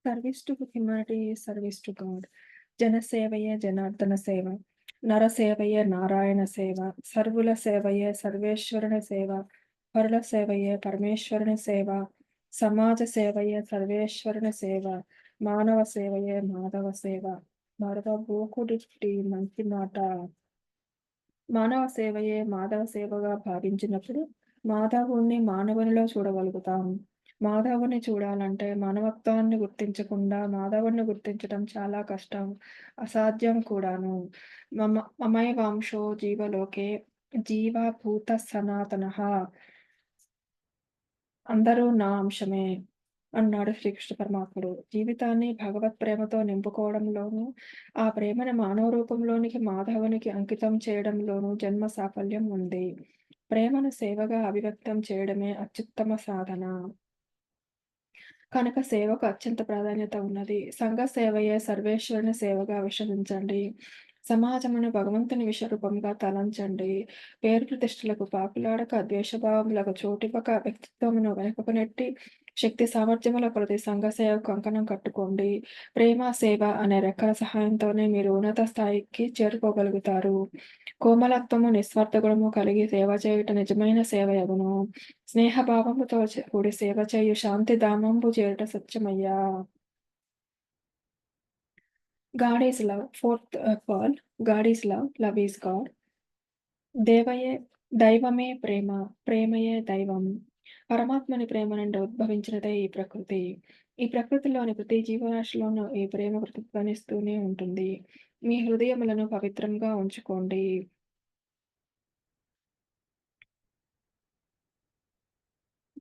Service to humanity is service to God. జనసేవయే జనార్దన సేవ. నరసేవయే నారాయణ సేవ. సర్వుల సేవయే సర్వేశ్వరుని సేవ. పరుల సేవయే పరమేశ్వరుని సేవ. సమాజ సేవయే సర్వేశ్వరుని సేవ. మానవ సేవయే మాధవ సేవ. మరొక బోకుడిట్టి మంచి మాట. మానవ సేవయే మాధవ సేవగా భావించినప్పుడు మాధవుణ్ణి మానవునిలో చూడగలుగుతాం. మాధవుని చూడాలంటే మానవత్వాన్ని గుర్తించకుండా మాధవుడిని గుర్తించడం చాలా కష్టం. అసాధ్యం కూడాను. మమైవాంశో జీవలోకే జీవభూత సనాతనః. అందరూ నా అంశమే అన్నాడు శ్రీకృష్ణ పరమాత్ముడు. జీవితాన్ని భగవత్ ప్రేమతో నింపుకోవడంలోనూ, ఆ ప్రేమని మానవ రూపంలోనికి మాధవునికి అంకితం చేయడంలోనూ జన్మ సాఫల్యం ఉంది. ప్రేమను సేవగా అభివ్యక్తం చేయడమే అత్యుత్తమ సాధన. కనుక సేవకు అత్యంత ప్రాధాన్యత ఉన్నది. సంఘ సేవయే సర్వేశ్వరుని సేవగా విశ్వసించండి. సమాజమును భగవంతుని విశ్వరూపంగా తలంచండి. పేరు ప్రతిష్టలకు పాకులాడక, ద్వేషభావములకు చోటివ్వక, వ్యక్తిత్వమును వెనుకకు నెట్టి, శక్తి సామర్థ్యముల కొలది సంఘ సేవకు కంకణం కట్టుకోండి. ప్రేమ, సేవ అనే రెక్కల సహాయంతోనే మీరు ఉన్నత స్థాయికి చేరుకోగలుగుతారు. కోమలత్వము, నిస్వార్థ గుణము కలిగి సేవ చేయుట నిజమైన సేవయగును. స్నేహభావముతో కూడి సేవ చేయు శాంతిధామంబు చేరుట సత్యమయ్యా. God is love. Fourth pearl. God is love. Love is God. దేవయే దైవమే ప్రేమ. ప్రేమయే దైవం. పరమాత్మని ప్రేమ నుండి ఉద్భవించినదే ఈ ప్రకృతి. ఈ ప్రకృతిలోని ప్రతి జీవరాశిలోనూ ఈ ప్రేమ ప్రతిధ్వనిస్తూనే ఉంటుంది. మీ హృదయములను పవిత్రంగా ఉంచుకోండి.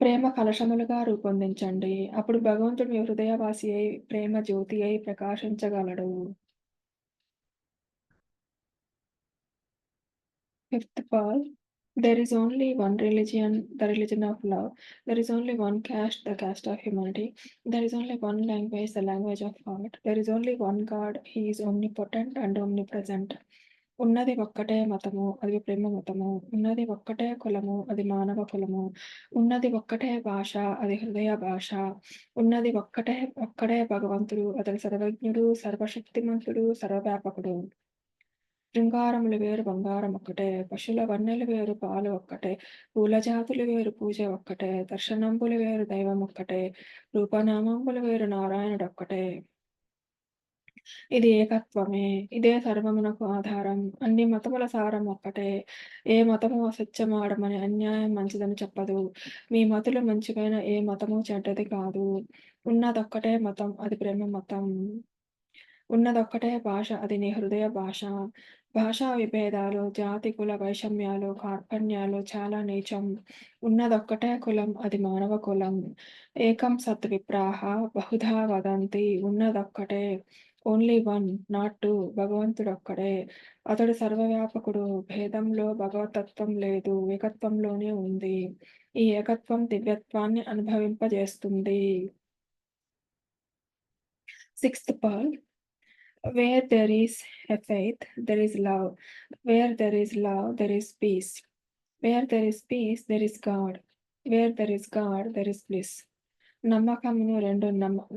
ప్రేమ కలశములుగా రూపొందించండి. అప్పుడు భగవంతుడు మీ హృదయవాసి అయి, ప్రేమ జ్యోతి అయి ప్రకాశించగలడు. Fifth Paul, there is only one religion, the religion of love. There is only one caste, the caste of humanity. There is only one language, the language of heart. There is only one God, He is omnipotent and omnipresent. ఉన్నది ఒక్కటే మతము, అది ప్రేమ మతము. ఉన్నది ఒక్కటే కులము, అది మానవ కులము. ఉన్నది ఒక్కటే భాష, అది హృదయ భాష. ఉన్నది ఒక్కడే భగవంతుడు, అతడు సర్వజ్ఞుడు, సర్వశక్తిమంతుడు, సర్వవ్యాపకుడు. శృంగారములు వేరు బంగారం ఒక్కటే. పశుల వన్నెలు వేరు పాలు ఒక్కటే. పూల జాతులు వేరు పూజ ఒక్కటే. దర్శనంబులు వేరు దైవం ఒక్కటే. రూపనామంబులు వేరు నారాయణుడొక్కటే. ఇది ఏకత్వమే. ఇదే సర్వమునకు ఆధారం. అన్ని మతముల సారం ఒక్కటే. ఏ మతము అసత్యమాడమని అన్యాయం మంచిదని చెప్పదు. మీ మతులు మంచివైన ఏ మతము చెడ్డది కాదు. ఉన్నదొక్కటే మతం, అది ప్రేమ మతం. ఉన్నదొక్కటే భాష, అది నీ హృదయ భాష. భాషా విభేదాలు, జాతి, కుల వైషమ్యాలు, కార్పణ్యాలు చాలా నీచం. ఉన్నదొక్కటే కులం, అది మానవ కులం. ఏకం సత్ విప్రాః బహుధా వదంతి. ఉన్నదొక్కటే. Only one, not two. భగవంతుడొక్కడే. అతడు సర్వవ్యాపకుడు. భేదంలో భగవతత్వం లేదు, ఏకత్వంలోనే ఉంది. ఈ ఏకత్వం దివ్యత్వాన్ని అనుభవింపజేస్తుంది. Sixth pearl. Where there is a faith, there is love. Where there is love, there is peace. Where there is peace, there is God. Where there is God, there is bliss. నమ్మకమును రెండు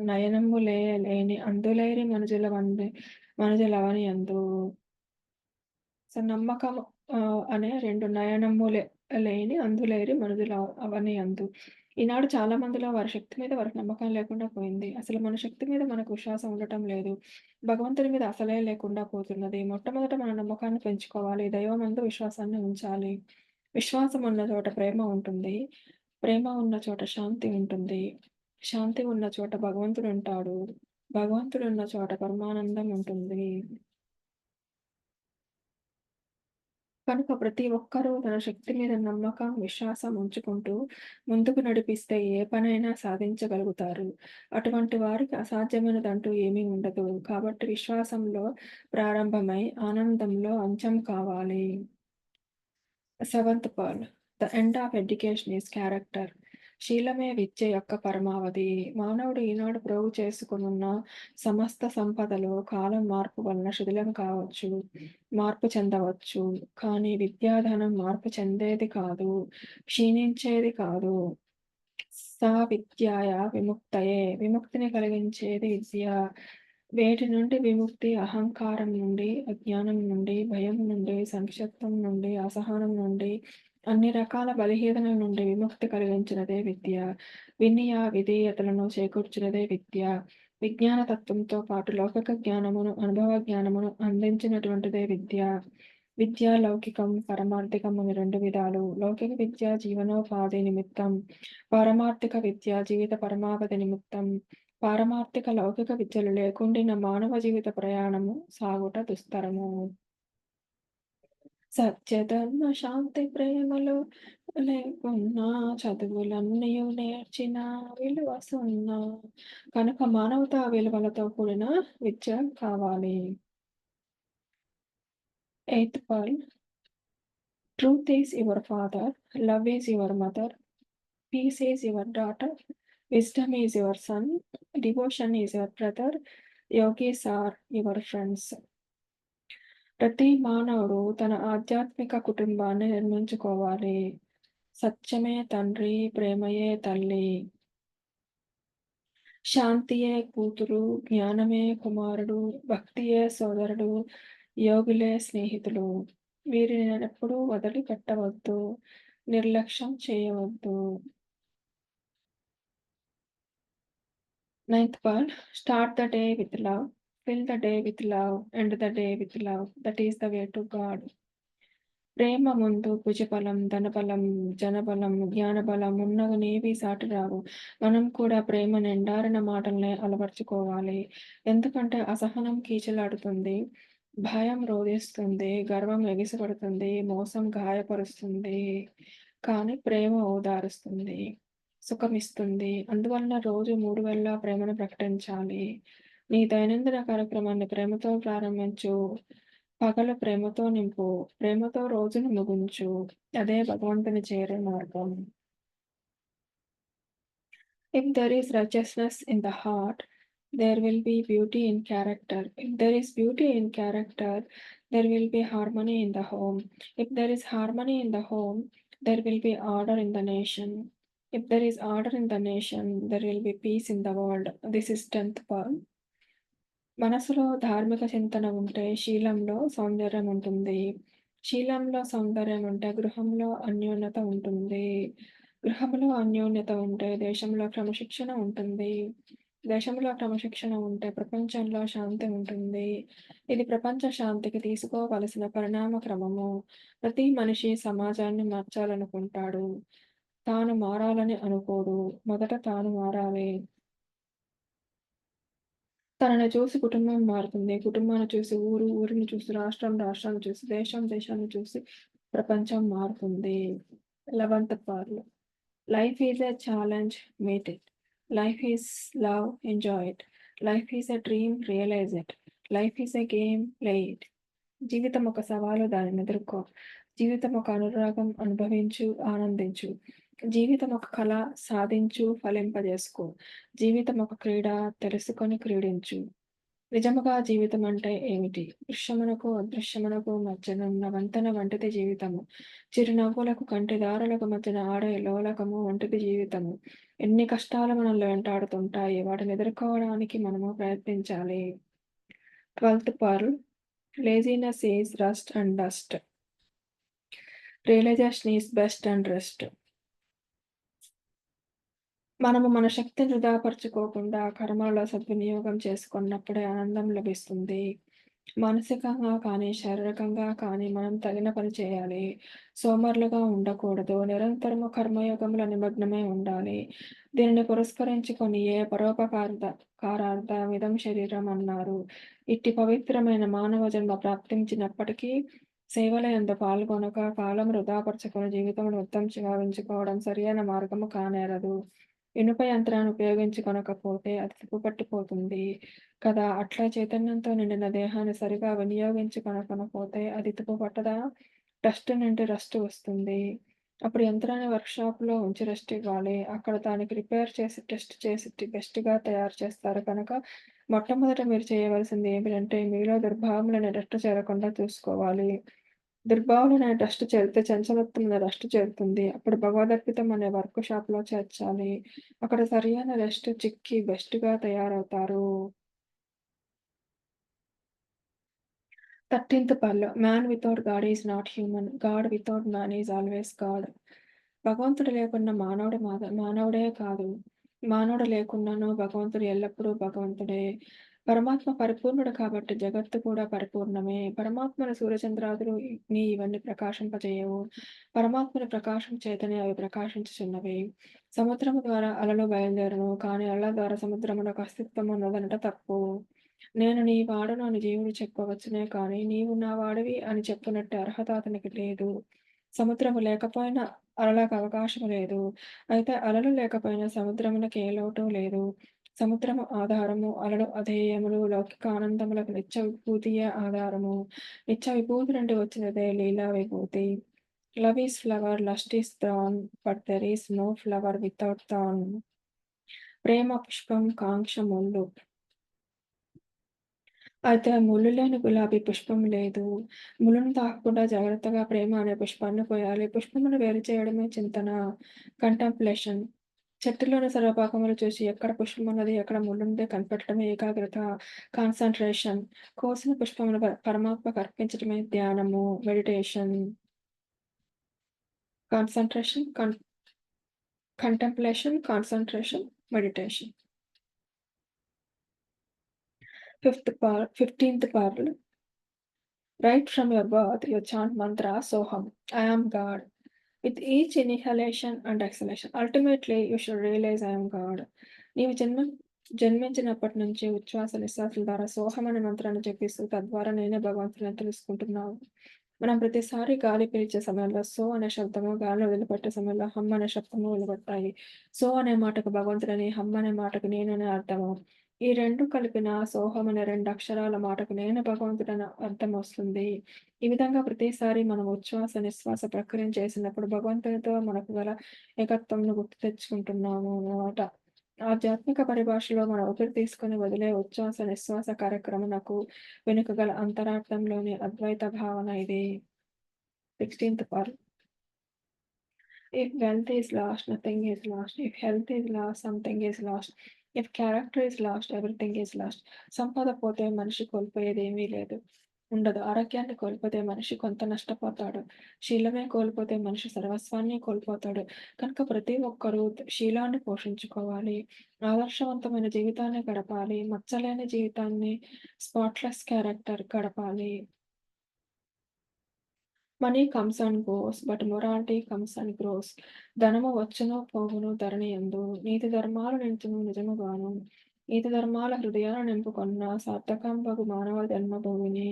నయనములే లేని అందులైరి మనుజులవని అందు. So, నమ్మకము అనే రెండు నయనములే లేని అందులేరి మనుజుల అవని అందు. ఈనాడు చాలా మందిలో వారి శక్తి మీద వారికి నమ్మకం లేకుండా పోయింది. అసలు మన శక్తి మీద మనకు విశ్వాసం ఉండటం లేదు. భగవంతుడి మీద అసలే లేకుండా పోతున్నది. మొట్టమొదట మన నమ్మకాన్ని పెంచుకోవాలి. దైవమందు విశ్వాసాన్ని ఉంచాలి. విశ్వాసం ఉన్న చోట ప్రేమ ఉంటుంది. ప్రేమ ఉన్న చోట శాంతి ఉంటుంది. శాంతి ఉన్న చోట భగవంతుడుంటాడు. భగవంతుడున్న చోట పరమానందం ఉంటుంది. కనుక ప్రతి ఒక్కరూ తన శక్తి మీద నమ్మకం, విశ్వాసం ఉంచుకుంటూ ముందుకు నడిపిస్తే ఏ పనైనా సాధించగలుగుతారు. అటువంటి వారికి అసాధ్యమైనదంటూ ఏమీ ఉండదు. కాబట్టి విశ్వాసంలో ప్రారంభమై ఆనందంలో అంత్యం కావాలి. Seventh pearl. The end of education is character. శీలమే విద్య యొక్క పరమావధి. మానవుడు ఈనాడు ప్రోగు చేసుకొనున్న సమస్త సంపదలు కాలం మార్పు వలన శిథిలం కావచ్చు, మార్పు చెందవచ్చు. కానీ విద్యాధనం మార్పు చెందేది కాదు, క్షీణించేది కాదు. సా విద్యాయ విముక్తయే. విముక్తిని కలిగించేది విద్య. వేటి నుండి విముక్తి? అహంకారం నుండి, అజ్ఞానం నుండి, భయం నుండి, సంక్షిప్తం నుండి, అసహనం నుండి, అన్ని రకాల బలహీనతల నుండి విముక్తి కలిగించినదే విద్య. వినయ, విధేయతలను చేకూర్చినదే విద్య. విజ్ఞాన తత్వంతో పాటు లౌకిక జ్ఞానమును, అనుభవ జ్ఞానమును అందించినటువంటిదే విద్య. విద్య లౌకికం, పరమార్థికం అని 2 విధాలు. లౌకిక విద్య జీవనోపాధి నిమిత్తం, పారమార్థిక విద్య జీవిత పరమావధి నిమిత్తం. పారమార్థిక లౌకిక విద్యలు లేకుండిన మానవ జీవిత ప్రయాణము సాగుట దుస్తరము. సత్యధర్మ శాంతి ప్రేమలు లేకున్నా చదువులన్నయు నేర్చిన విలువ సున్నా. కనుక మానవతా విలువలతో కూడిన విద్య కావాలి. Eighth point. Truth is your father, love is your mother, peace is your daughter, wisdom is your son, devotion is your brother, yogis are your friends. ప్రతి మానవుడు తన ఆధ్యాత్మిక కుటుంబాన్ని నిర్మించుకోవాలి. సత్యమే తండ్రి, ప్రేమయే తల్లి, శాంతియే కూతురు, జ్ఞానమే కుమారుడు, భక్తియే సోదరుడు, యోగులే స్నేహితులు. వీరిని ఎప్పుడూ వదిలిపెట్టవద్దు, నిర్లక్ష్యం చేయవద్దు. Ninth part. Start the day with love, fill the day with love, end the day with love. That is the way to God. ప్రేమ ముందు భుజబలం, ధనబలం, జనబలం, జ్ఞానబలం ఉన్నవనేవి సాటి రావు. మనం కూడా ప్రేమ నిండారిన మాటల్నే అలవర్చుకోవాలి. ఎందుకంటే అసహనం కీచులాడుతుంది, భయం రోధిస్తుంది, గర్వం ఎగిసిపడుతుంది, మోసం గాయపరుస్తుంది. కానీ ప్రేమ ఓదారుస్తుంది, సుఖమిస్తుంది. అందువలన రోజు 3 వేళలా ప్రేమను ప్రకటించాలి. నీ దైనందిన కార్యక్రమాన్ని ప్రేమతో ప్రారంభించు. పగలు ప్రేమతో నింపు. ప్రేమతో రోజును ముగించు. అదే భగవంతుని చేరే మార్గం. If there is righteousness in the heart, there will be beauty in character. If there is beauty in character, there will be harmony in the home. If there is harmony in the home, there will be order in the nation. If there is order in the nation, there will be peace in the world. This is 10th part. మనసులో ధార్మిక చింతన ఉంటే శీలంలో సౌందర్యం ఉంటుంది. శీలంలో సౌందర్యం ఉంటే గృహంలో అన్యోన్యత ఉంటుంది. గృహంలో అన్యోన్యత ఉంటే దేశంలో క్రమశిక్షణ ఉంటుంది. దేశంలో క్రమశిక్షణ ఉంటే ప్రపంచంలో శాంతి ఉంటుంది. ఇది ప్రపంచ శాంతికి తీసుకోవలసిన పరిణామ క్రమము. ప్రతి మనిషి సమాజాన్ని మార్చాలనుకుంటాడు. తాను మారాలని అనుకోడు. మొదట తాను మారాలి. తనని చూసి కుటుంబం మారుతుంది. కుటుంబాన్ని చూసి ఊరు, ఊరిని చూసి రాష్ట్రం, రాష్ట్రాన్ని చూసి దేశం, దేశాన్ని చూసి ప్రపంచం మారుతుంది. 11th part. Life is a challenge, meet it. Life is love, enjoy it. Life is a dream, realise it. Life is a game, play it. జీవితం ఒక సవాలు, దానిని ఎదుర్కో. జీవితం ఒక అనురాగం, అనుభవించు, ఆనందించు. జీవితం ఒక కళ, సాధించు, ఫలింపజేసుకో. జీవితం ఒక క్రీడ, తెలుసుకొని క్రీడించు. నిజముగా జీవితం అంటే ఏమిటి? దృశ్యమునకు అదృశ్యమునకు మధ్యనున్న వంతెన వంటిది జీవితము. చిరునవ్వులకు కంటిదారులకు మధ్యన ఆడే లోలకము వంటిది జీవితము. ఎన్ని కష్టాలు మనల్ని వెంటాడుతుంటాయి, వాటిని ఎదుర్కోవడానికి మనము ప్రయత్నించాలి. 12th part. Laziness is rust and dust. Realization is best and rest. మనము మన శక్తిని వృధాపరుచుకోకుండా కర్మలలో సద్వినియోగం చేసుకున్నప్పుడే ఆనందం లభిస్తుంది. మానసికంగా కానీ, శారీరకంగా కానీ మనం తగిన పని చేయాలి. సోమరులుగా ఉండకూడదు. నిరంతరము కర్మయోగంలో నిమగ్నమై ఉండాలి. దీనిని పురస్కరించుకొనియే పరోపకారార్థమిదం శరీరం అన్నారు. ఇట్టి పవిత్రమైన మానవ జన్మ ప్రాప్తించినప్పటికీ సేవలయందు పాల్గొనక కాలం వృధాపరచుకొని జీవితమును ఉత్తమంగా ఉంచుకోవడం సరియైన మార్గము కానేరదు. ఇనుప యంత్రాన్ని ఉపయోగించుకొనకపోతే అది తుప్పుపట్టిపోతుంది కదా! అట్లా చైతన్యంతో నిండిన దేహాన్ని సరిగా వినియోగించుకొనకపోతే అది తుప్పుపట్టదా? డస్ట్ నుండి రస్ట్ వస్తుంది. అప్పుడు యంత్రాన్ని వర్క్‌షాప్‌లో ఉంచి రెస్ట్ ఇవ్వాలి. అక్కడ దానికి రిపేర్ చేసి, టెస్ట్ చేసి బెస్ట్‌గా తయారు చేస్తారు కనుక మొట్టమొదట మీరు చేయవలసింది ఏమిటంటే మీలో దుర్భావములు నెడట్ట చేరకుండా చూసుకోవాలి. దుర్భావన అనే డస్ట్ చేరితే చంచలత్వం అనే డస్ట్ చేరుతుంది. అప్పుడు భగవదర్పితం అనే వర్క్ షాప్‌లో చేర్చాలి. అక్కడ సరియైన రెస్ట్ చిక్కి బెస్ట్‌గా తయారవుతారు. 13థ్ pearl man without God is not human. God without man is always God. భగవంతుడు లేకుండా మానవుడే కాదు. మానవుడు లేకున్నాను భగవంతుడు ఎల్లప్పుడూ భగవంతుడే. పరమాత్మ పరిపూర్ణుడు కాబట్టి జగత్తు కూడా పరిపూర్ణమే. పరమాత్మను సూర్యచంద్రాదులు ఇవన్నీ ప్రకాశింపజేయవు. పరమాత్మని ప్రకాశం చేతనే అవి ప్రకాశించుచున్నవి. సముద్రము ద్వారా అలలు బయలుదేరును. కానీ అలల ద్వారా సముద్రమునకు అస్తిత్వం ఉన్నదనట తప్పు. నేను నీ వాడను అని జీవుడు చెప్పవచ్చునే కానీ, నీవు నా వాడివి అని చెప్పునట్టి అర్హత అతనికి లేదు. సముద్రము లేకపోయినా అలలకు అవకాశము లేదు. అయితే అలలు లేకపోయినా సముద్రమునకు ఏ లోటు లేదు. సముద్రము ఆధారము, అలలు అధేయములు, లౌకిక ఆనందములకు నిత్య విభూతియే ఆధారము. నిత్య విభూతి నుండి వచ్చినదే లీలా విభూతి. Love is flower, lust is thorn, but there is no flower without thorn. ప్రేమ పుష్పం, కాంక్ష ముల్లు. అయితే ముల్లు లేని గులాబీ పుష్పం లేదు. ముల్లును తాకకుండా జాగ్రత్తగా ప్రేమ అనే పుష్పాన్ని కోయాలి. పుష్పమును వేరు చేయడమే చింతన, కంటంప్లేషన్. చెట్టులోని సర్వభాగములు చూసి ఎక్కడ పుష్పమున్నది, ఎక్కడ ముల్లుంది కనిపెట్టడమే ఏకాగ్రత, కాన్సంట్రేషన్. కోసిన పుష్పమును పరమాత్మకు అర్పించడమే ధ్యానము, meditation. Concentration, కంటంప్లేషన్, concentration, meditation. 15th parable. Right from your birth, you chant mantra Soham, I am God. With each inhalation and exhalation, ultimately you should realize I am God. నీవు జన్మించినప్పటి నుంచి ఉచ్ఛ్వాస నిశ్వాసాల ద్వారా సోహం అనే మంత్రాన్ని జపిస్తూ తద్వారా నేనే భగవంతుని తెలుసుకుంటున్నావు. మనం ప్రతిసారి గాలి పీల్చే సమయంలో సో అనే శబ్దము, గాలిని వదిలిపెట్టే సమయంలో హమ్ అనే శబ్దము వెలువడతాయి. సో అనే మాటకు భగవంతుడని, హమ్ అనే మాటకు నేననే అర్థము. ఈ 2 కలిపిన సోహం అనే 2 అక్షరాల మాటకు నేను భగవంతుడని అర్థం వస్తుంది. ఈ విధంగా ప్రతిసారి మనం ఉచ్ఛ్వాస, నిశ్వాస ప్రక్రియను చేసినప్పుడు భగవంతునితో మనకు గల ఏకత్వంను గుర్తు తెచ్చుకుంటున్నాము అన్నమాట. ఆధ్యాత్మిక పరిభాషలో మనం ఊపిరి తీసుకొని వదిలే ఉచ్ఛ్వాస, నిశ్వాస కార్యక్రమమునకు వెనుక గల అంతరార్థంలోని అద్వైత భావన ఇది. 16th part. If wealth is lost, nothing is lost. If health is lost, something is lost. If character is lost, everything is lost. సంపద పోతే మనిషి కోల్పోయేది ఏమీ లేదు. ఉండదు. ఆరోగ్యాన్ని కోల్పోతే మనిషి కొంత నష్టపోతాడు. శీలమే కోల్పోతే మనిషి సర్వస్వాన్ని కోల్పోతాడు. కనుక ప్రతి ఒక్కరూ శీలాన్ని పోషించుకోవాలి. ఆదర్శవంతమైన జీవితాన్ని గడపాలి. మచ్చలేని జీవితాన్ని స్పాట్‌లెస్ క్యారెక్టర్ గడపాలి. Money comes and goes but morality comes and grows. ధనము వచ్చును పోవును ధరణియందు. నీతి ధర్మాలు నిలుచును నిజముగాను. నీతి ధర్మాల హృదయాలు నింపుకొన్న సార్థకంబగు మానవ జన్మభూమిని.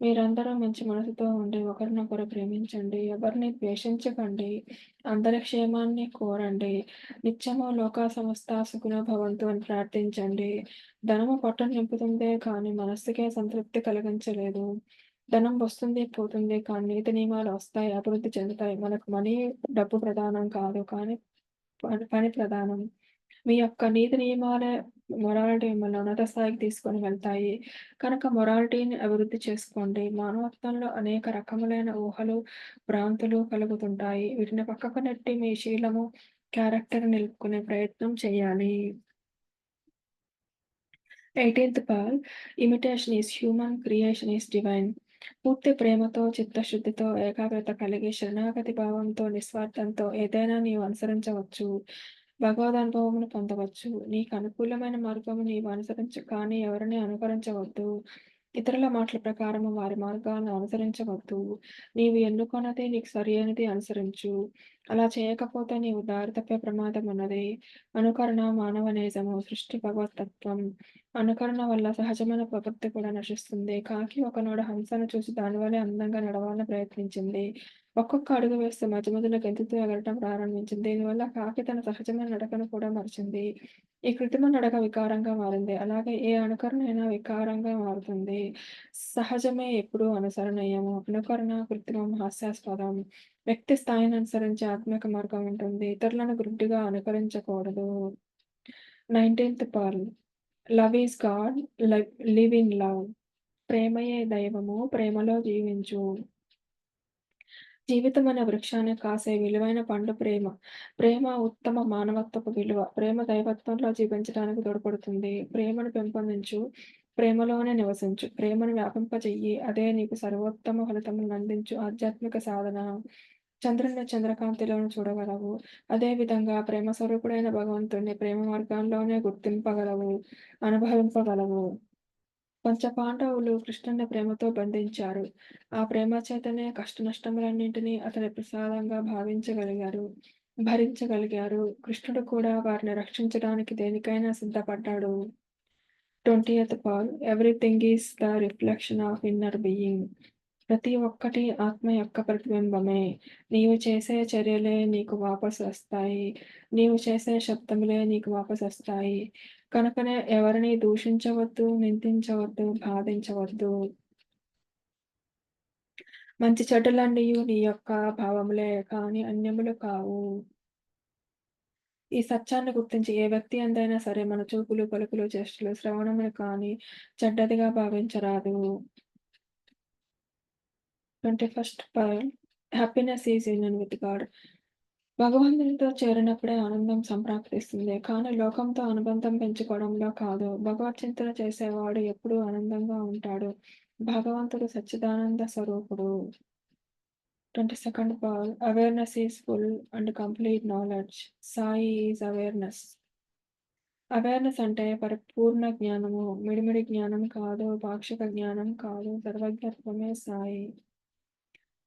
మీరందరూ మంచి మనసుతో ఉండి ఒకరినొకరు ప్రేమించండి. ఎవరిని ద్వేషించకండి. అందరి క్షేమాన్ని కోరండి. నిత్యము లోకా సమస్తా సుఖినో భవంతు అని ప్రార్థించండి. ధనము పొట్టను నింపుతుందే కానీ మనస్సుకే సంతృప్తి కలిగించలేదు. ధనం వస్తుంది, పోతుంది. కానీ నీతి నియమాలు వస్తాయి, అభివృద్ధి చెందుతాయి. మనకు డబ్బు ప్రధానం కాదు. కానీ పని ప్రధానం. మీ యొక్క నీతి నియమాలే మొరాలిటీ మిమ్మల్ని ఉన్నత స్థాయికి తీసుకొని వెళ్తాయి. కనుక మొరాలిటీని అభివృద్ధి చేసుకోండి. మానవత్వంలో అనేక రకములైన ఊహలు, భ్రాంతులు కలుగుతుంటాయి. వీటిని పక్కకు నెట్టి మీ శీలము, క్యారెక్టర్ నిలుపుకునే ప్రయత్నం చేయాలి. 18th పాల్ imitation is human, creation is divine. పూర్తి ప్రేమతో, చిత్తశుద్ధితో, ఏకాగ్రత కలిగి, శరణాగతి భావంతో, నిస్వార్థంతో ఏదైనా నీవు అనుసరించవచ్చు. భగవదనుభవమును పొందవచ్చు. నీకు అనుకూలమైన మార్గము నీవు అనుసరించు కానీ ఎవరిని అనుకరించవద్దు. ఇతరుల మాటల ప్రకారము వారి మార్గాలను అనుసరించవద్దు. నీవు ఎన్నుకొన్నది నీకు సరియైనది అనుసరించు. అలా చేయకపోతే నీవు దారి తప్పే ప్రమాదం ఉన్నది. అనుకరణ మానవ నేజము, సృష్టి భగవతత్వం. అనుకరణ వల్ల సహజమైన ప్రవృత్తి కూడా నశిస్తుంది. కాకి ఒకనాడు హంసను చూసి దానివలే అందంగా నడవాలని ప్రయత్నించింది. ఒక్కొక్క అడుగు వేస్తూ మధ్య మధ్యలో గెంతుతూ ఎగరటం ప్రారంభించింది. దీనివల్ల కాకి తన సహజమైన నడకను కూడా మరిచింది. ఈ కృత్రిమ నడక వికారంగా మారింది. అలాగే ఏ అనుకరణ అయినా వికారంగా మారుతుంది. సహజమే ఎప్పుడూ అనుసరణీయము. అనుకరణ కృత్రిమం, హాస్యాస్పదం. వ్యక్తి స్థాయిని అనుసరించి ఆత్మిక మార్గం ఉంటుంది. ఇతరులను గుడ్డిగా అనుకరించకూడదు. 19th pearl. Love is God, live in love. ప్రేమయే దైవము, ప్రేమలో జీవించు. జీవితం అనే వృక్షాన్ని కాసే విలువైన పండు ప్రేమ. ప్రేమ ఉత్తమ మానవత్వపు విలువ. ప్రేమ దైవత్వంలో జీవించడానికి తోడ్పడుతుంది. ప్రేమను పెంపొందించు. ప్రేమలోనే నివసించు. ప్రేమను వ్యాపింపజెయ్యి. అదే నీకు సర్వోత్తమ ఫలితములనందించు ఆధ్యాత్మిక సాధన. చంద్రుడిని చంద్రకాంతిలోను చూడగలవు. అదే విధంగా ప్రేమ స్వరూపుడైన భగవంతుడిని ప్రేమ మార్గంలోనే గుర్తింపగలవు, అనుభవింపగలవు. పంచపాండవులు కృష్ణుని ప్రేమతో బంధించారు. ఆ ప్రేమ చేతనే కష్టనష్టములన్నింటినీ అతని ప్రసాదంగా భరించగలిగారు. కృష్ణుడు కూడా వారిని రక్షించడానికి దేనికైనా సిద్ధపడ్డాడు. 20th పాల్ everything is the reflection of inner being. ప్రతి ఒక్కటి ఆత్మ యొక్క ప్రతిబింబమే. నీవు చేసే చర్యలే నీకు వాపసు వస్తాయి. నీవు చేసే శబ్దములే నీకు వాపసొస్తాయి. కనుకనే ఎవరిని దూషించవద్దు, నిందించవద్దు, బాధించవద్దు. మంచి చెడ్డలన్నీయు నీ యొక్క భావములే కాని అన్యములు కావు. ఈ సత్యాన్ని గుర్తించి ఏ వ్యక్తి ఎందైనా సరే మన చూపులు, పలుకులు, చేష్టలు, శ్రవణములు కానీ చెడ్డదిగా భావించరాదు. 21st point happiness is union with God. భగవంతునితో చేరినప్పుడే ఆనందం సంప్రాప్తిస్తుంది. కానీ లోకంతో అనుబంధం పెంచుకోవడంలో కాదు. భగవత్ చింతన చేసేవాడు ఎప్పుడూ ఆనందంగా ఉంటాడు. భగవంతుడు సచ్చిదానంద స్వరూపుడు. 22nd పాల్ awareness is full and complete knowledge. Sai is awareness. Awareness అంటే పరిపూర్ణ జ్ఞానము. మిడిమిడి జ్ఞానం కాదు. పాక్షిక జ్ఞానం కాదు. సర్వజ్ఞత్వమే సాయి.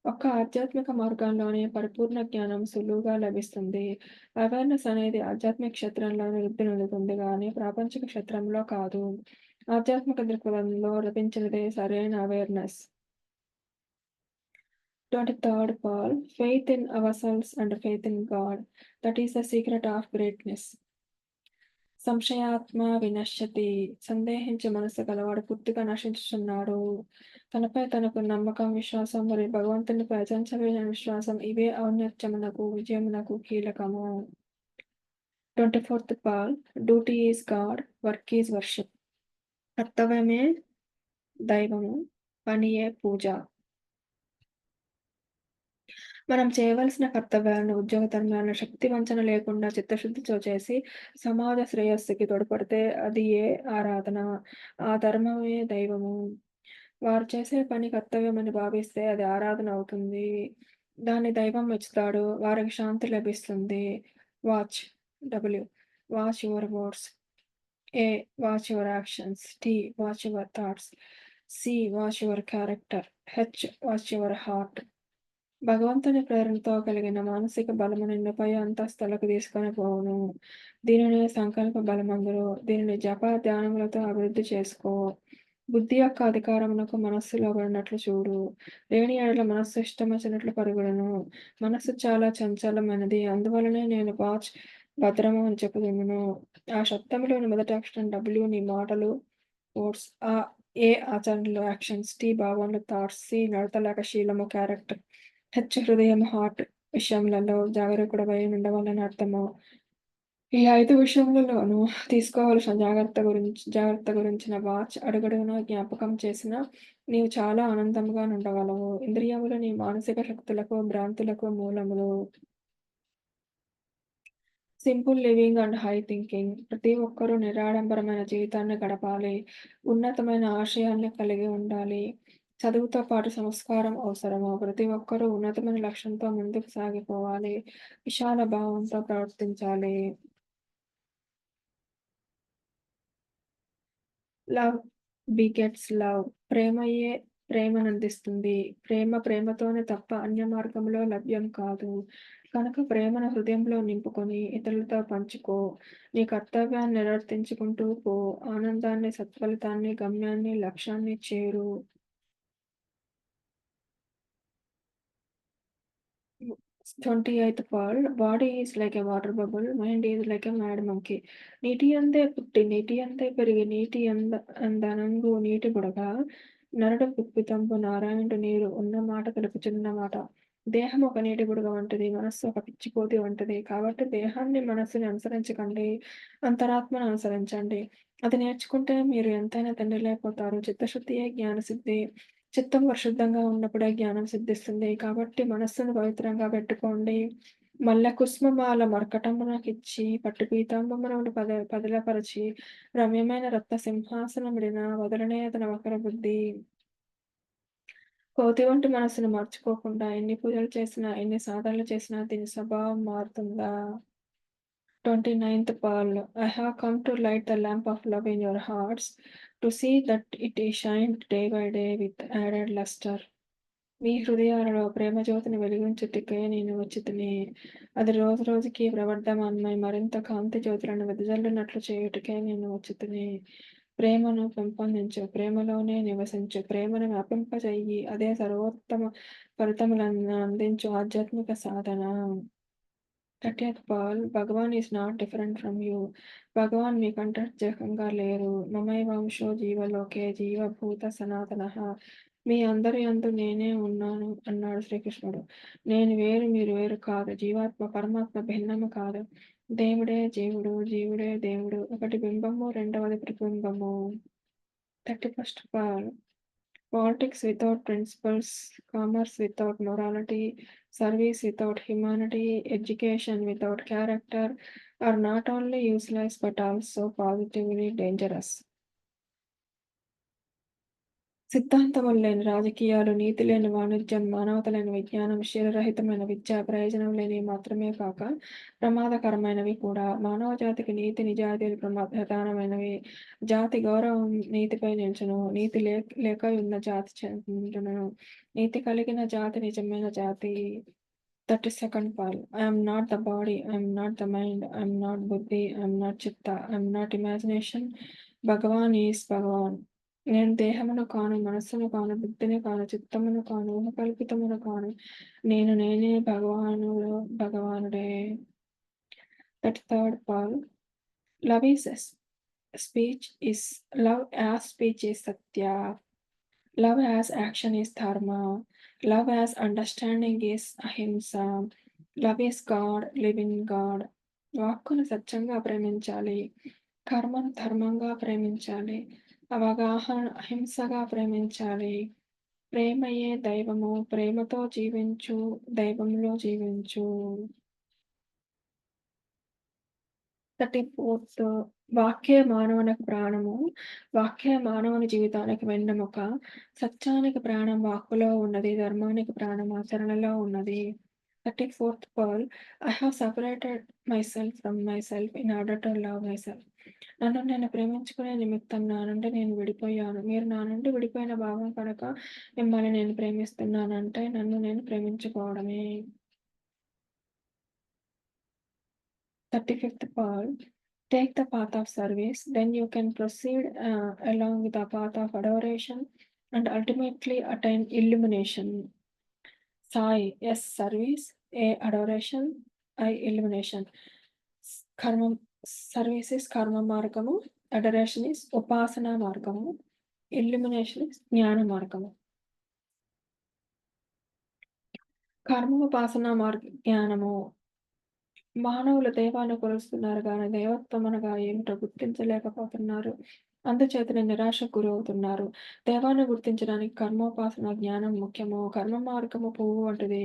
ఒక్క ఆధ్యాత్మిక మార్గంలోనే పరిపూర్ణ జ్ఞానం సులువుగా లభిస్తుంది. అవేర్‌నెస్ అనేది ఆధ్యాత్మిక క్షేత్రంలోనే వృద్ధి చెందుతుంది గానీ, ప్రాపంచిక క్షేత్రంలో కాదు. ఆధ్యాత్మిక దృక్పథంలో లభించినదే సరైన awareness. 23rd Paul faith in ourselves and faith in God. That is the secret of greatness. సంశయాత్మ వినశ్యతి. సందేహించే మనస్సు గలవాడు పూర్తిగా నశించుచున్నాడు. తనపై తనకు నమ్మకం, విశ్వాసం మరియు భగవంతునిపై అచంచలమైన విశ్వాసం ఇవే ఔన్నత్యమునకు, విజయమునకు కీలకము. 24th Paul duty is God, work is worship. కర్తవ్యమే దైవము, పనియే పూజ. మనం చేయవలసిన కర్తవ్యాలను, ఉద్యోగ ధర్మాలను శక్తి వంచన లేకుండా చిత్తశుద్ధితో చేసి, సమాజ శ్రేయస్సుకి తోడ్పడితే అది ఏ ఆరాధన. ఆ ధర్మమే దైవము. వారు చేసే పని కర్తవ్యమని భావిస్తే అది ఆరాధన అవుతుంది. దాన్ని దైవం మెచ్చుతాడు. వారికి శాంతి లభిస్తుంది. Watch W watch your words. A watch your actions. T watch your thoughts. C watch your character. H watch your heart. భగవంతుని ప్రేరణతో కలిగిన మానసిక బలము నిన్ను పై అంతస్తులకు తీసుకొని పోవును. దీనినే సంకల్ప బలమందురు. దీనిని జప ధ్యానములతో అభివృద్ధి చేసుకో. బుద్ధి యొక్క అధికారమునకు మనస్సు లోబడినట్లు చూడు. లేని యెడల మనస్సు ఇష్టమొచ్చినట్లు పరుగుడును. మనస్సు చాలా చంచలమైనది. అందువలనే నేను వాచ్ భద్రము అని చెప్పుదును. ఆ శబ్దములోని మొదటి అక్షరం డబ్ల్యూ నీ మాటలు, వర్డ్స్. ఏ ఆచరణలు, యాక్షన్స్. టీ భావనలు, థాట్స్. సి నడతలేక శీలము, క్యారెక్టర్. హెచ్ హృదయం, హార్ట్ విషయములలో జాగరూకుడవై ఉండవలెను అర్థము. ఈ 5 విషయములలోనూ తీసుకోవలసిన జాగ్రత్త గురించిన వాచ్ అడుగడుగునా జ్ఞాపకం చేసిన నీవు చాలా ఆనందముగా నుండగలవు. ఇంద్రియములు నీ మానసిక శక్తులకు, భ్రాంతులకు మూలములు. Simple living and high thinking. ప్రతి ఒక్కరూ నిరాడంబరమైన జీవితాన్ని గడపాలి. ఉన్నతమైన ఆశయాల్ని కలిగి ఉండాలి. చదువుతో పాటు సంస్కారం అవసరము. ప్రతి ఒక్కరూ ఉన్నతమైన లక్ష్యంతో ముందుకు సాగిపోవాలి. విశాల భావంతో ప్రవర్తించాలి. Love begets love. ప్రేమయే ప్రేమనందిస్తుంది. ప్రేమ ప్రేమతోనే తప్ప అన్య మార్గంలో లభ్యం కాదు. కనుక ప్రేమను హృదయంలో నింపుకొని ఇతరులతో పంచుకో. నీ కర్తవ్యాన్ని నిర్వర్తించుకుంటూ పో. ఆనందాన్ని, సత్ఫలితాన్ని, గమ్యాన్ని, లక్ష్యాన్ని చేరు. 28th పాల్ body is like a water bubble, mind is like a mad monkey. నీటి యందే పుట్టి, నీటి యందే పెరిగి, అందనంగు నీటి బుడగ. నరుడు పుప్పితంబు నారాయణుడు నీరు ఉన్న మాట తెలుపుచున్న మాట. దేహం ఒక నీటి బుడగ వంటిది. మనస్సు ఒక పిచ్చికోతి వంటిది. కాబట్టి దేహాన్ని, మనస్సుని అనుసరించకండి. అంతరాత్మను అనుసరించండి. అది నేర్చుకుంటే మీరు ఎంతైనా తండ్రిలైపోతారు. చిత్తశుద్ధియే జ్ఞానసిద్ధి. చిత్తం పరిశుద్ధంగా ఉన్నప్పుడే జ్ఞానం సిద్ధిస్తుంది. కాబట్టి మనస్సును పవిత్రంగా పెట్టుకోండి. మల్లెకుసుమమాల మర్కటమునకిచ్చి పట్టు పీతాంబరమును పదిలపరచి రమ్యమైన రత్న సింహాసనమిడిన వదలనే అతని వక్ర బుద్ధి. కోతి వంటి మనస్సును మార్చుకోకుండా ఎన్ని పూజలు చేసినా, ఎన్ని సాధనలు చేసినా దీని స్వభావం మారుతుందా? 29th Pearl. I have come to light the lamp of love in your hearts, to see that it is shined day by day with added luster. మీ హృదయాలలో ప్రేమ జ్యోతిని వెలిగించుటకే నేను వచ్చితిని. అది రోజు రోజుకి ప్రవర్ధమానమై మరింత కాంతి జ్యోతులను వెదజల్లునట్లు చేయుటకే నేను వచ్చితిని. ప్రేమను పెంపొందించు, ప్రేమలోనే నివసించు, ప్రేమను వ్యాపింపజేయి. అదే సర్వోత్తమ ఫలితములను అందించు ఆధ్యాత్మిక సాధన. 30th Paul, Bhagavan is not different from you. భగవాన్ మీకంటే ప్రత్యేకంగా లేరు. మమైవాంశో జీవలోకే జీవభూత సనాతనః. మీ అందరి యందు నేనే ఉన్నాను అన్నాడు శ్రీకృష్ణుడు. నేను వేరు, మీరు వేరు కాదు. జీవాత్మ పరమాత్మ భిన్నము కాదు. దేవుడే జీవుడు, జీవుడే దేవుడు. ఒకటి బింబము, రెండవది ప్రతిబింబము. 31st Paul, politics without principles, commerce without morality, service without humanity, education without character are not only useless but also positively dangerous. సిద్ధాంతములు లేని రాజకీయాలు, నీతి లేని వాణిజ్యం, మానవత లేని విజ్ఞానం, శీలరహితమైన విద్య, ప్రయోజనం లేనివి మాత్రమే కాక ప్రమాదకరమైనవి కూడా. మానవ జాతికి నీతి, నిజాయితీలు ప్రధానమైనవి. జాతి గౌరవం నీతిపై నిల్చును. నీతి లేకయున్న జాతి చెందును. నీతి కలిగిన జాతి నిజమైన జాతి. 32nd Paul. I am not the body, I am not the mind, I am not buddhi, I am not chitta, I am not imagination. Bhagavan is Bhagavan. నేను దేహమును కాను, మనస్సును కాను, బుద్ధిని కాను, చిత్తమును కాను, ఊహకల్పితమును కాను. నేనే భగవానుడే. 33rd Paul. Love is speech is love as speech is satya. Love as action is dharma. Love as understanding is ahimsa. Love is God, living God. వాక్కును సత్యంగా ప్రేమించాలి, కర్మను ధర్మంగా ప్రేమించాలి, అవగాహన అహింసగా ప్రేమించాలి. ప్రేమయే దైవము. ప్రేమతో జీవించు, దైవంలో జీవించు. 34th. వాక్యే మానవునికి ప్రాణము. వాక్యే మానవుని జీవితానికి వెన్నెముక. సత్యానికి ప్రాణం వాక్కులో ఉన్నది, ధర్మానికి ప్రాణం ఆచరణలో ఉన్నది. 34th Pearl. I have separated myself from myself in order to love myself. నన్ను నేను ప్రేమించుకునే నిమిత్తం నా నుండి నేను విడిపోయాను. మీరు నా నుండి విడిపోయిన భాగం కనుక మిమ్మల్ని నేను ప్రేమిస్తున్నానంటే నన్ను నేను ప్రేమించుకోవడమే. 35th Paul. Take the path of service, then you can proceed along the path of adoration and ultimately attain illumination. Sai, yes, service, A, adoration, I, illumination. Karma, service is karma margamu, adoration is upasana margamu, illumination is jnana margamu. కర్మ ఉపాసన జ్ఞానము. మానవులు దైవాన్ని కొలుస్తున్నారు కానీ దైవత్వం అనగా ఏమిటో గుర్తించలేకపోతున్నారు. అందుచేతనే నిరాశకు గురవుతున్నారు. దైవాన్ని గుర్తించడానికి కర్మోపాసన జ్ఞానం ముఖ్యము. కర్మ మార్గము పువ్వు వంటిది.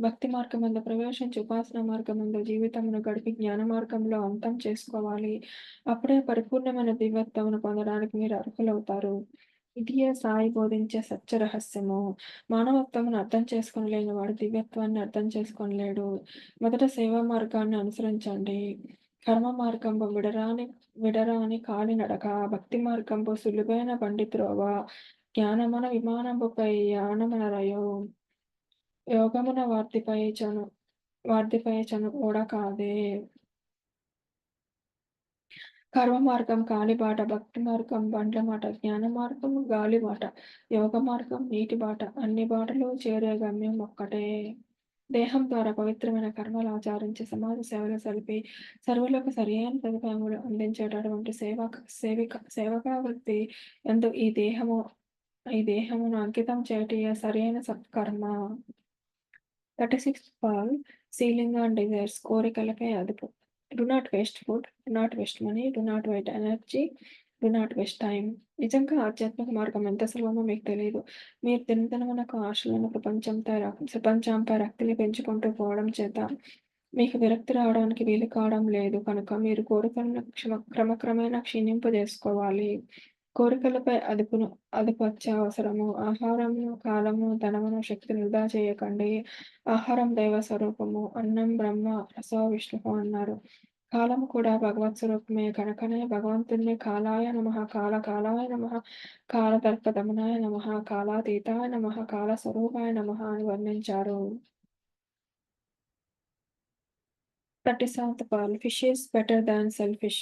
భక్తి మార్గమందు ప్రవేశించి ఉపాసన మార్గమందు జీవితమును గడిపి జ్ఞాన మార్గంలో అంతం చేసుకోవాలి. అప్పుడే పరిపూర్ణమైన దివ్యత్వమును పొందడానికి మీరు అర్హులవుతారు. ఇదియే సాయి బోధించే సత్య రహస్యము. మానవత్వమును అర్థం చేసుకోలేని వాడు దివ్యత్వాన్ని అర్థం చేసుకోలేడు. మొదట సేవా మార్గాన్ని అనుసరించండి. కర్మ మార్గంబు విడరాని కాలినడక, భక్తి మార్గంబు సులువైన బండి త్రోవ, జ్ఞానమున విమానంబుపై యానమనరయు, యోగమున వార్ధిపై చను ఓడ కాదే. కర్మ మార్గం కాలిబాట, భక్తి మార్గం బండ్ల మాట, జ్ఞాన మార్గం గాలి బాట, యోగ మార్గం నీటి బాట. అన్ని బాటలు చేరే గమ్యం ఒక్కటే. దేహం ద్వారా పవిత్రమైన కర్మలు ఆచరించి సమాజ సేవలు సలిపి సర్వులకు సరియైన సదుపాయములు అందించేటటువంటి సేవకా వృత్తి ఎందు ఈ దేహమును అంకితం చేయటయే సరియైన సత్కర్మ. 36th Paul. Ceiling on desires, కోరికలపై అదుపు. Do not waste food, do not waste money, do not waste energy, do not waste time. నిజంగా ఆధ్యాత్మిక మార్గం ఎంత సులభమో మీకు తెలీదు. మీరు దినదినమునకు ఆశలను ప్రపంచంపై రక్తిని పెంచుకుంటూ పోవడం చేత మీకు విరక్తి రావడానికి వీలు కావడం లేదు కనుక మీరు కోరికలను క్రమక్రమేణా క్షీణింపజేసుకోవాలి. కోరికలపై అదుపు అత్యవసరము. ఆహారమును, కాలము, ధనమును, శక్తిని వృధా చేయకండి. ఆహారం దైవ స్వరూపము. అన్నం బ్రహ్మ రసో విష్ణువు అన్నారు. కాలము కూడా భగవత్ స్వరూపమే కనుకనే భగవంతుణ్ణి కాలాయ నమః, కాలాయ నమః, కాలతల్పదమనాయ నమః, కాలాతీతాయ నమః, కాలస్వరూపాయ నమః అని వర్ణించారు. 37th Pal, fish is better than selfish.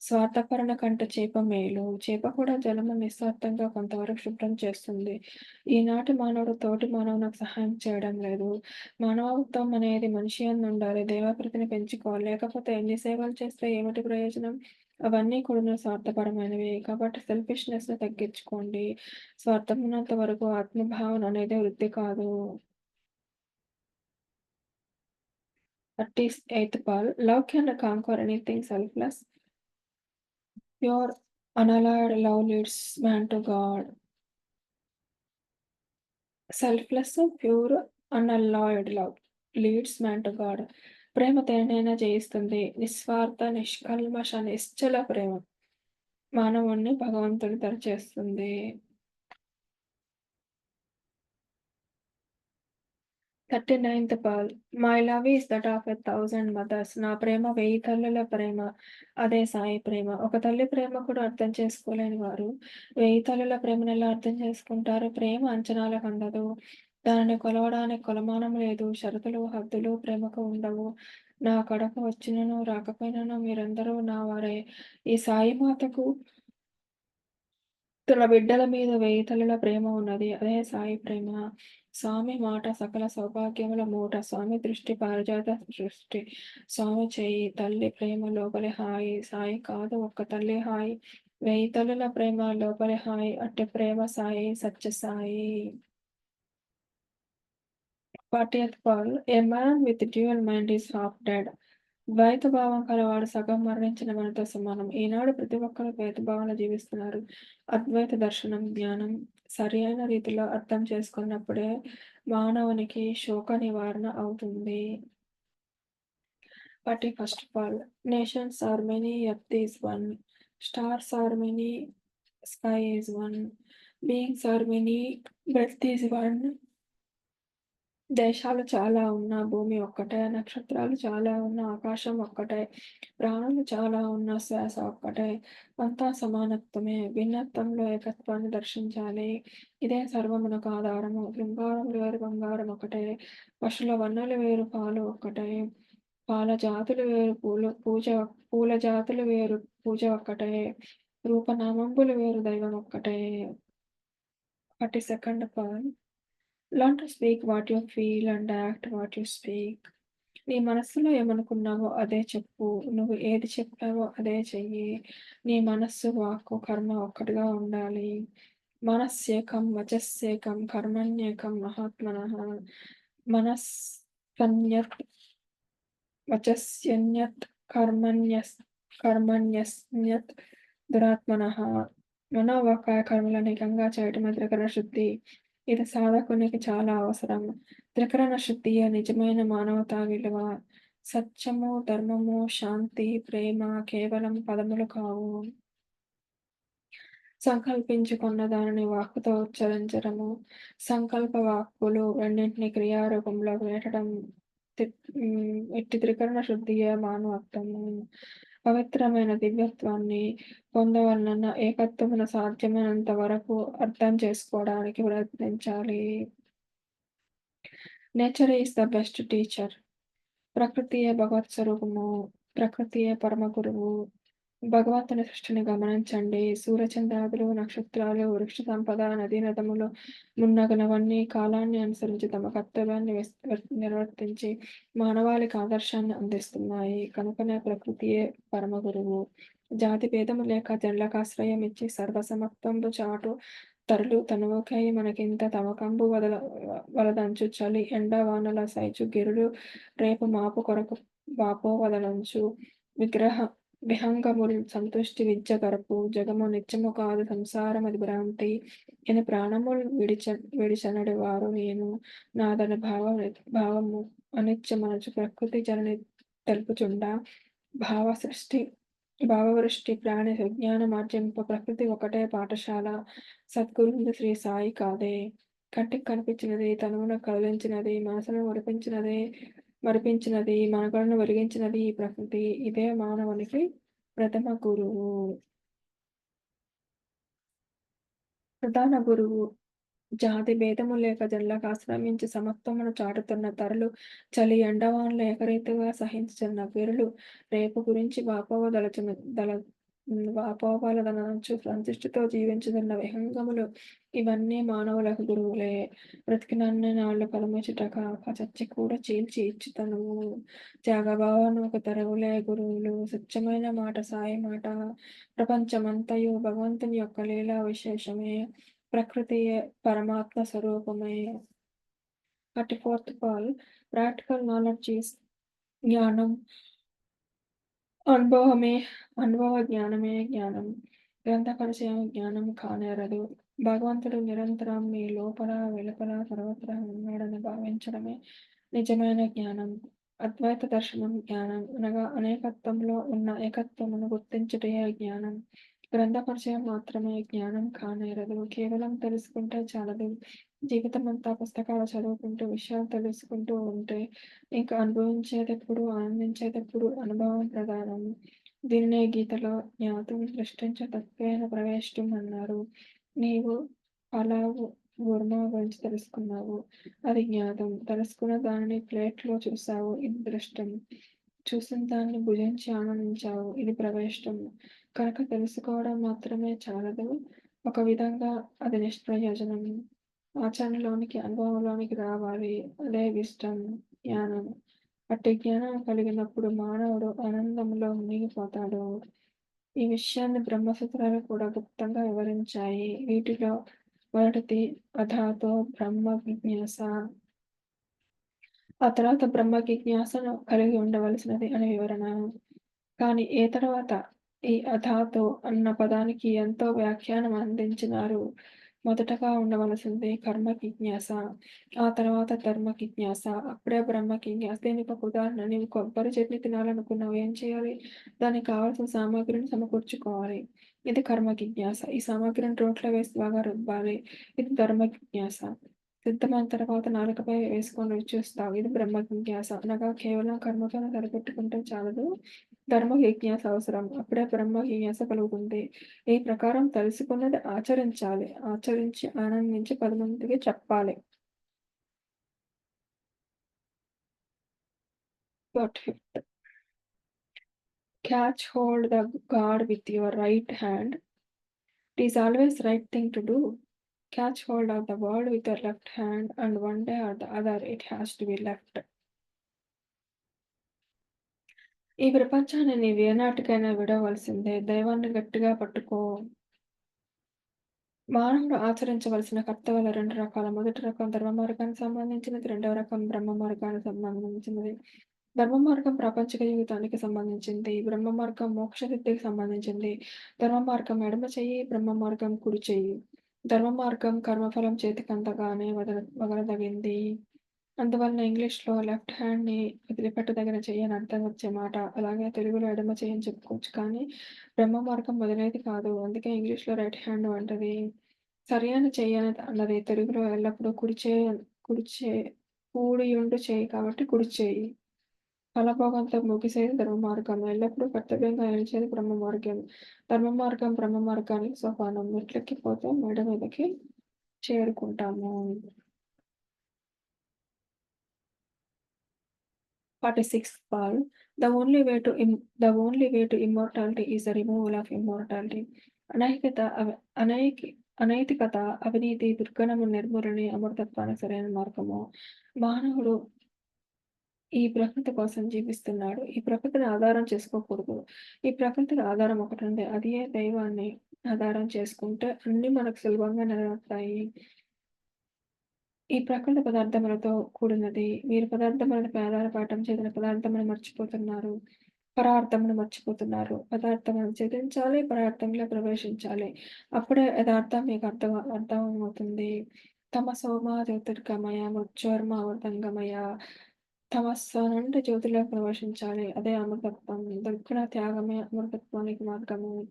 స్వార్థపరుల కంటే చేప మేలు. చేప కూడా జలము నిస్వార్థంగా కొంతవరకు శుభ్రం చేస్తుంది. ఈనాటి మానవుడు తోటి మానవునికి సహాయం చేయడం లేదు. మానవత్వం అనేది మనిషి యందు ఉండాలి. దైవప్రీతిని పెంచుకోవాలి. లేకపోతే ఎన్ని సేవలు చేస్తే ఏమిటి ప్రయోజనం? అవన్నీ కూడా స్వార్థపరమైనవి. కాబట్టి సెల్ఫిష్‌నెస్‌ని తగ్గించుకోండి. స్వార్థం ఉన్నంత వరకు ఆత్మభావన అనేది వృద్ధి కాదు. 38th Pal, love can conquer anything selfless. Pure, unalloyed love leads man to God. Selfless, pure, unalloyed love leads man to God. ప్రేమ దేన్నైనా జయిస్తుంది. నిస్వార్థ, నిష్కల్మష, నిశ్చల ప్రేమ మానవుణ్ణి భగవంతుడి దరి చేస్తుంది. 39th Pal, my love is that of 1,000 mothers. నా ప్రేమ 1000 తల్లుల ప్రేమ. అదే సాయి ప్రేమ. ఒక తల్లి ప్రేమ కూడా అర్థం చేసుకోలేని వారు 1000 తల్లుల ప్రేమను ఎలా అర్థం చేసుకుంటారు? ప్రేమ అంచనాలకు అందదు. దానిని కొలవడానికి కొలమానం లేదు. షరతులు, హద్దులు ప్రేమకు ఉండవు. నా కడకు వచ్చినను రాకపోయినను మీరందరూ నా వారే. ఈ సాయి మాతకు తన బిడ్డల మీద 1000 తల్లుల ప్రేమ ఉన్నది. అదే సాయి ప్రేమ. స్వామి మాట సకల సౌభాగ్యముల మూట. స్వామి దృష్టి పారిజాత సృష్టి. స్వామి చెయ్యి తల్లి ప్రేమ లోపలి హాయి. సాయి కాదు ఒక్క తల్లి హాయి. 1000 తల్లుల ప్రేమ లోపలి హాయి. అట్టి ప్రేమ సాయి సత్య Sai. 40th Pal, a man with dual mind is half dead. ద్వైత భావం కలవాడు సగం మరణించిన మనతో సమానం. ఈనాడు ప్రతి ఒక్కరు ద్వైత భావనలో జీవిస్తున్నారు. అద్వైత దర్శనం, జ్ఞానం సరి అయిన రీతిలో అర్థం చేసుకున్నప్పుడే మానవునికి శోక నివారణ అవుతుంది. 41st Pal, nations are many, earth is one. Stars are many, sky is one. Beings are many, breath is one. దేశాలు చాలా ఉన్నా భూమి ఒక్కటే. నక్షత్రాలు చాలా ఉన్నా ఆకాశం ఒక్కటే. ప్రాణులు చాలా ఉన్నా శ్వాస ఒక్కటే. అంతా సమానత్వమే. భిన్నత్వంలో ఏకత్వాన్ని దర్శించాలి. ఇదే సర్వమునకు ఆధారము. శృంగారములు వేరు బంగారం ఒకటే. పశుల వన్నెలు వేరు పాలు ఒక్కటే. పాల జాతులు వేరు పూల జాతులు వేరు పూజ ఒక్కటే. రూపనామంబులు వేరు దైవం ఒక్కటే. 42nd Pal, learn to speak what you feel and act what you speak. నీ మనస్సులో ఏమనుకున్నావో అదే చెప్పు. నువ్వు ఏది చెప్పావో అదే చెయ్యి. నీ మనస్సు, వాక్కు, కర్మ ఒక్కటిగా ఉండాలి. మనస్సేకం వచస్సేకం కర్మణ్యేకం మహాత్మనః. మనస్సన్యత్ వచస్యన్యత్ కర్మణ్యస్న్యత్ దురాత్మనః. మనోవాకాయ కర్మలను ఏకంగా చేయటమే త్రికరణ శుద్ధి. ఇది సాధకునికి చాలా అవసరం. త్రికరణ శుద్ధియే నిజమైన మానవతా విలువ. సత్యము, ధర్మము, శాంతి, ప్రేమ కేవలం పదములు కావు. సంకల్పించుకున్న దానిని వాక్కుతో ఉచ్చరించడము, సంకల్ప వాక్కులు రెండింటినీ క్రియారూపంలో వేటడం ఇట్టి త్రికరణ శుద్ధియే మానవత్వము. పవిత్రమైన దివ్యత్వాన్ని పొందవలనన్న ఏకత్వమును సాధ్యమైనంత వరకు అర్థం చేసుకోవడానికి ప్రయత్నించాలి. Nature is the best teacher. ప్రకృతియే భగవత్ స్వరూపము. ప్రకృతియే పరమ గురువు. భగవంతుని సృష్టిని గమనించండి. సూర్యచంద్రాదులు, నక్షత్రాలు, వృక్ష సంపద, నదీ నదములు మున్నగునవన్నీ కాలాన్ని అనుసరించి తమ కర్తవ్యాన్ని నిర్వర్తించి మానవాళికి ఆదర్శాన్ని అందిస్తున్నాయి. కనుకనే ప్రకృతియే పరమ గురువు. జాతి భేదము లేక జనులకాశ్రయం ఇచ్చి సర్వసమత్వంబు చాటు తరులు తనువుకై మనకింత తమకంబు వలదంచు చలి ఎండ వానల సైచు గిరులు రేపు మాపు కొరకు బాపో వదలంచు విహంగముల్ సంతుష్టి విద్యగరపు జగము నిత్యము కాదు సంసారమది భ్రాంతి ఎన ప్రాణముల్ విడిచనడి వారు నేను నాదన భావము అనిత్యమనచు ప్రకృతి జనని తెలుపుచుండ భావ సృష్టి భావవృష్టి ప్రాణి విజ్ఞానమార్జింప ప్రకృతి ఒకటే పాఠశాల సద్గురువులు శ్రీ సాయి కాదే కంటికి కనిపించినది తనువును కదిలించినది మనసును మరిపించినది మనగడను వెలిగించినది ఈ ప్రకృతి ఇదే మానవునికి ప్రథమ గురువు ప్రధాన గురువు జాతి భేదము లేక జనులకు ఆశ్రమించి సమత్వమును చాటుతున్న తరలు చలి ఎండవానలు ఏకరీతిగా సహించుచున్న వీరులు రేపు గురించి వాపోవాలదనచు సంతుష్టితో జీవించుతున్న విహంగములు ఇవన్నీ మానవులకు గురువులే. బ్రతికినన్ని నాళ్ళు కలముచుటక చచ్చి కూడా చీల్చి ఇచ్చుతనువు త్యాగభావమునకు తరువులే గురువులు. స్వచ్ఛమైన మాట సాయి మాట. ప్రపంచమంతయు భగవంతుని యొక్క లీలా విశేషమే. ప్రకృతియే పరమాత్మ స్వరూపమే. 34th Paul, practical knowledge is జ్ఞానం. అనుభవ జ్ఞానమే జ్ఞానం. గ్రంథ పరిచయం జ్ఞానం కానేరదు. భగవంతుడు నిరంతరం మీ లోపల వెలుపల సర్వత్రా ఉన్నాడని భావించడమే నిజమైన జ్ఞానం. అద్వైత దర్శనం జ్ఞానం అనగా అనేకత్వంలో ఉన్న ఏకత్వమును గుర్తించుటయే జ్ఞానం. గ్రంథ పరిచయం మాత్రమే జ్ఞానం కానేరదు. కేవలం తెలుసుకుంటే చాలదు. జీవితమంతా పుస్తకాలు చదువుకుంటూ విషయాలు తెలుసుకుంటూ ఉంటే ఇంకా అనుభవించేటప్పుడు ఆనందించేటప్పుడు అనుభవం ప్రధానం. దీనినే గీతలో జ్ఞాతం సృష్టించ తత్వేన ప్రవేశం అన్నారు. నీవు పలావు గుర్మా గురించి తెలుసుకున్నావు, అది జ్ఞాతం. తెలుసుకున్న దానిని ప్లేట్లో చూసావు, ఇది దృష్టం. చూసిన దాన్ని భుజించి ఆనందించావు, ఇది ప్రవేశం. కనుక తెలుసుకోవడం మాత్రమే చాలదు, ఒక విధంగా అది నిష్ప్రయోజనం. ఆచరణలోనికి అనుభవంలోనికి రావాలి, అదే విష్టం జ్ఞానం. అట్టి జ్ఞానం కలిగినప్పుడు మానవుడు ఆనందంలో మునిగిపోతాడు. ఈ విషయాన్ని బ్రహ్మసూత్రాలు కూడా గుప్తంగా వివరించాయి. వీటిలో మొదటిది అథాతో బ్రహ్మ జిజ్ఞాస. ఆ తర్వాత బ్రహ్మ జిజ్ఞాసను కలిగి ఉండవలసినది అనే వివరణ. కానీ ఏ తర్వాత ఈ అథాతో అన్న పదానికి ఎంతో వ్యాఖ్యానం అందించినారు. మొదటగా ఉండవలసింది కర్మ జిజ్ఞాస, ఆ తర్వాత ధర్మ జిజ్ఞాస, అప్పుడే బ్రహ్మ జిజ్ఞాస. దీనికి ఒక ఉదాహరణ, నీవు కొబ్బరి చట్నీ తినాలనుకున్నావు, ఏం చేయాలి? దానికి కావాల్సిన సామాగ్రిని సమకూర్చుకోవాలి, ఇది కర్మ జిజ్ఞాస. ఈ సామాగ్రిని రోట్లో వేసి బాగా రుబ్బాలి, ఇది ధర్మ జిజ్ఞాస. సిద్ధమైన తర్వాత నాలుకపై వేసుకొని రుచి చూస్తావు, ఇది బ్రహ్మ జిజ్ఞాస. అనగా కేవలం కర్మతోనే సరిపెట్టుకుంటే చాలదు, ధర్మ జిజ్ఞాస అవసరం, అప్పుడే బ్రహ్మ జిజ్ఞాస కలుగుతుంది. ఈ ప్రకారం తెలుసుకున్నది ఆచరించాలి, ఆచరించి ఆనందించి 10 మందికి చెప్పాలి. But catch hold the God with your right hand. It is always right thing to do. Catch hold of the world with your left hand, and one day or the other it has to be left. ఈ ప్రపంచాన్ని నీవు ఏనాటికైనా విడవలసిందే. దైవాన్ని గట్టిగా పట్టుకో. మానవుడు ఆచరించవలసిన కర్తవ్యాలు 2 రకాలు. మొదటి రకం ధర్మ మార్గానికి సంబంధించినది, రెండవ రకం బ్రహ్మ మార్గానికి సంబంధించినది. ధర్మ మార్గం ప్రాపంచిక జీవితానికి సంబంధించింది, బ్రహ్మ మార్గం మోక్ష సిద్ధికి సంబంధించింది. ధర్మ మార్గం ఎడమ చెయ్యి, బ్రహ్మ మార్గం కుడి చెయ్యి. ధర్మ మార్గం కర్మఫలం చేతికందగానే వదలదగింది. అందువలన ఇంగ్లీష్లో లెఫ్ట్ హ్యాండ్ని వదిలిపెట్టదగిన చెయ్యి అని అర్థం వచ్చే మాట. అలాగే తెలుగులో ఎడమ చెయ్యి అని చెప్పుకోవచ్చు, కానీ బ్రహ్మ మార్గం వదిలేది కాదు. అందుకే ఇంగ్లీష్లో రైట్ హ్యాండ్ అంటది. సరైన చెయ్యి అన్నది తెలుగులో ఎల్లప్పుడూ కూడియుండు చెయ్యి కాబట్టి కుడి చెయ్యి. ఫలభోగంతో ముగిసేది ధర్మ మార్గం. ఎల్లప్పుడూ కర్తవ్యంగా నిలిచేది బ్రహ్మ మార్గం. ధర్మ మార్గం బ్రహ్మ మార్గానికి సోపానం. మెట్లెక్కిపోతే మేడ మీదకి చేరుకుంటాము. 46th Paul, the only way to immortality is the removal of immortality. అనైతికత అనైతికత, అవినీతి, దుర్గుణము నిర్మూలనే అమృతత్వానికి సరైన మార్గము. మానవుడు ఈ ప్రకృతి కోసం జీవిస్తున్నాడు. ఈ ప్రకృతిని ఆధారం చేసుకోకూడదు. ఈ ప్రకృతికి ఆధారం ఒకటి ఉంది, అది దైవాన్ని ఆధారం చేసుకుంటే అన్ని మనకు సులభంగా నెరవేరుతాయి. ఈ ప్రకృతి పదార్థములతో కూడినది. మీరు పదార్థములపై ఆధారపడటం చేతన పదార్థములను మర్చిపోతున్నారు. పరార్థమును మర్చిపోతున్నారు. పదార్థమును ఛేదించాలి, పరార్థంలో ప్రవేశించాలి. అప్పుడే యథార్థం మీకు అర్థమవుతుంది. తమసో మా జ్యోతిర్గమయ మృత్యోర్మామృతంగమయ. తమస్సు నుండి జ్యోతిలోకి ప్రవేశించాలి. అదే అమృతత్వం. దుర్గుణ త్యాగమే అమృతత్వానికి మార్గము.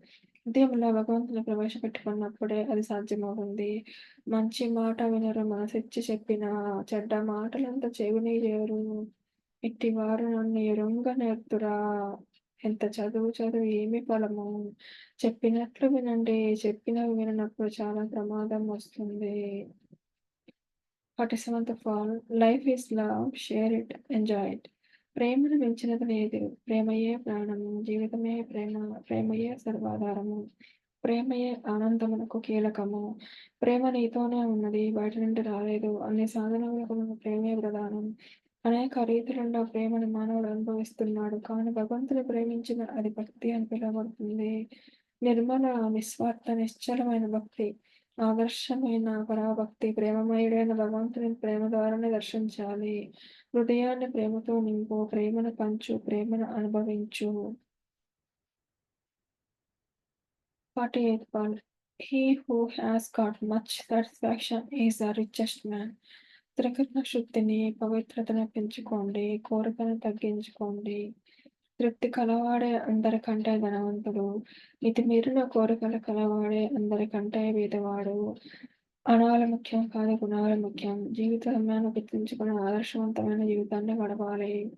హృదయంలో భగవంతుని ప్రవేశపెట్టుకున్నప్పుడే అది సాధ్యమవుతుంది. మంచి మాట వినరు, మనసిచ్చి చెప్పిన చెడ్డ మాటలంత చెవినీయరు. ఇట్టివారు నన్ను ఎరుంగనేర్తురా. ఎంత చదువు చదువు ఏమి ఫలము. చెప్పినట్లు వినండి. చెప్పినవి విననప్పుడు చాలా ప్రమాదం వస్తుంది. 47th of all, life is love, share it, enjoy it. ప్రేమను మించినది లేదు. ప్రేమయే ప్రాణము. జీవితమే ప్రేమ. ప్రేమయే సర్వాధారము. ప్రేమయే ఆనందమునకు కీలకము. ప్రేమ నీతోనే ఉన్నది, బయట నుండి రాలేదు. అన్ని సాధనములకు మన ప్రేమే ప్రధానం. అనేక రీతులలో ప్రేమను మానవుడు అనుభవిస్తున్నాడు. కానీ భగవంతుని ప్రేమించిన అది భక్తి అని పిలువబడుతుంది. నిర్మల, నిస్వార్థ, నిశ్చలమైన భక్తి. ఆదర్శమైన పరాభక్తి. ప్రేమమయుడైన భగవంతుని ప్రేమ ద్వారానే దర్శించాలి. హృదయాన్ని ప్రేమతో నింపు. ప్రేమను పంచు. ప్రేమను అనుభవించు. 48th Psalm. He who has got much satisfaction is the richest man. త్రికరణ శుద్ధిని, పవిత్రతను పెంచుకోండి. కోరికను తగ్గించుకోండి. తృప్తి కలవాడే అందరికంటే ధనవంతుడు. మితిమీరిన కోరికలు కలవాడే అందరికంటే బీదవాడు. అణాలు ముఖ్యం కాదు, గుణాలు ముఖ్యం. జీవిత సమయాన్ని గుర్తుంచుకుని ఆదర్శవంతమైన జీవితాన్ని గడపాలి.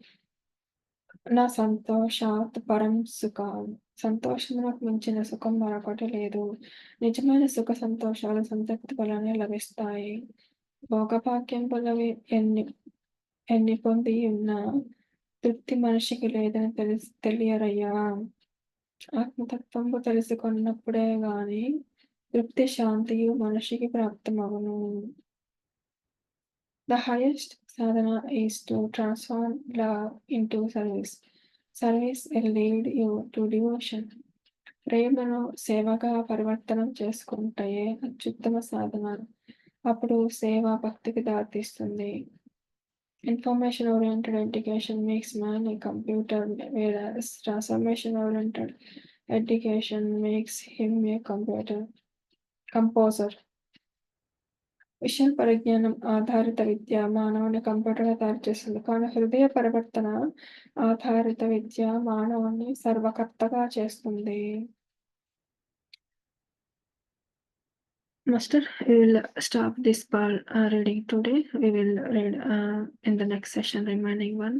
నా సంతోషాత్ పరం సుఖం. సంతోషమునకు మించిన సుఖం మరొకటి లేదు. నిజమైన సుఖ సంతోషాలు సంతృప్తి వలనే లభిస్తాయి. భోగభాగ్యంబులవి ఎన్ని పొంది ఉన్నా తృప్తి మనిషికి లేదని తెలియరయ్యా. ఆత్మతత్వంబు తెలుసుకొన్నప్పుడే గాని తృప్తి శాంతియు మనిషికి ప్రాప్తమగును. The highest sadhana is to transform love into service. Service will lead you to devotion. ప్రేమను సేవగా పరివర్తనం చేసుకుంటే అత్యుత్తమ సాధన. అప్పుడు సేవ భక్తికి దారితీస్తుంది. Information oriented education makes man a computer, whereas transformation oriented education makes him a composer. విషయ పరిజ్ఞానం ఆధారిత విద్య మానవుని కంప్యూటర్గా తయారు చేస్తుంది. కానీ హృదయ పరివర్తన ఆధారిత విద్య మానవుని సర్వకర్తగా చేస్తుంది. Master, we will stop this part reading today. We will read in the next session remaining one.